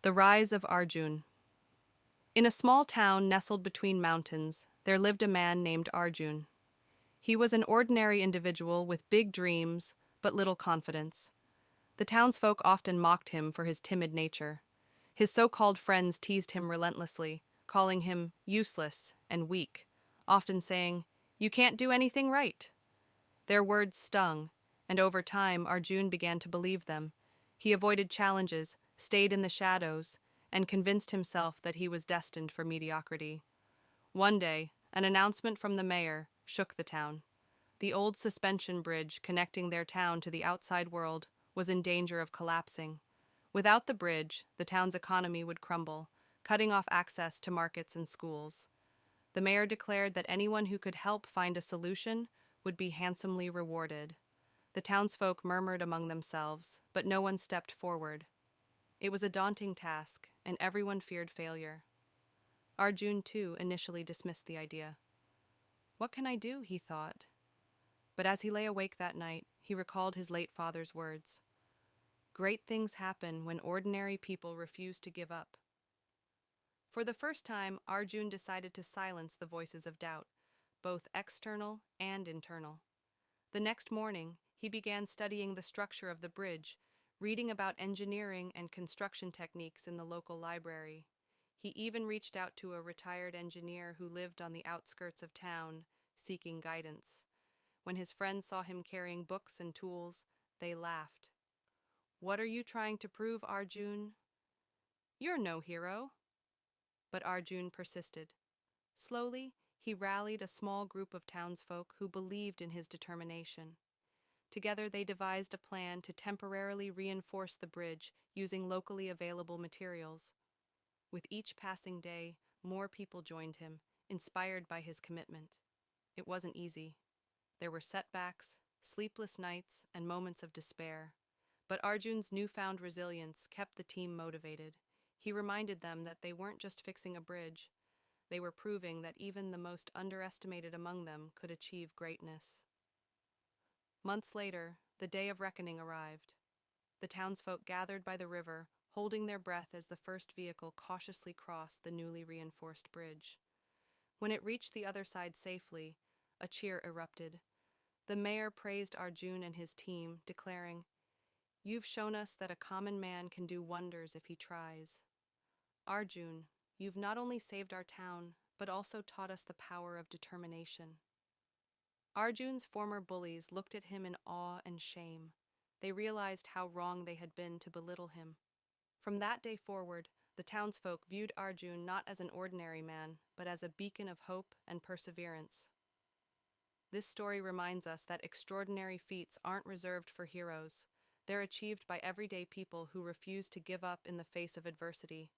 The Rise of Arjun. In a small town nestled between mountains, there lived a man named Arjun. He was an ordinary individual with big dreams, but little confidence. The townsfolk often mocked him for his timid nature. His so-called friends teased him relentlessly, calling him useless and weak, often saying, "You can't do anything right." Their words stung, and over time Arjun began to believe them. He avoided challenges, stayed in the shadows, and convinced himself that he was destined for mediocrity. One day, an announcement from the mayor shook the town. The old suspension bridge connecting their town to the outside world was in danger of collapsing. Without the bridge, the town's economy would crumble, cutting off access to markets and schools. The mayor declared that anyone who could help find a solution would be handsomely rewarded. The townsfolk murmured among themselves, but no one stepped forward. It was a daunting task, and everyone feared failure. Arjun, too, initially dismissed the idea. "What can I do?" he thought. But as he lay awake that night, he recalled his late father's words. "Great things happen when ordinary people refuse to give up." For the first time, Arjun decided to silence the voices of doubt, both external and internal. The next morning, he began studying the structure of the bridge, reading about engineering and construction techniques in the local library. He even reached out to a retired engineer who lived on the outskirts of town, seeking guidance. When his friends saw him carrying books and tools, they laughed. "What are you trying to prove, Arjun? You're no hero." But Arjun persisted. Slowly, he rallied a small group of townsfolk who believed in his determination. Together they devised a plan to temporarily reinforce the bridge using locally available materials. With each passing day, more people joined him, inspired by his commitment. It wasn't easy. There were setbacks, sleepless nights, and moments of despair. But Arjun's newfound resilience kept the team motivated. He reminded them that they weren't just fixing a bridge. They were proving that even the most underestimated among them could achieve greatness. Months later, the day of reckoning arrived. The townsfolk gathered by the river, holding their breath as the first vehicle cautiously crossed the newly reinforced bridge. When it reached the other side safely, a cheer erupted. The mayor praised Arjun and his team, declaring, "You've shown us that a common man can do wonders if he tries. Arjun, you've not only saved our town, but also taught us the power of determination." Arjun's former bullies looked at him in awe and shame. They realized how wrong they had been to belittle him. From that day forward, the townsfolk viewed Arjun not as an ordinary man, but as a beacon of hope and perseverance. This story reminds us that extraordinary feats aren't reserved for heroes. They're achieved by everyday people who refuse to give up in the face of adversity.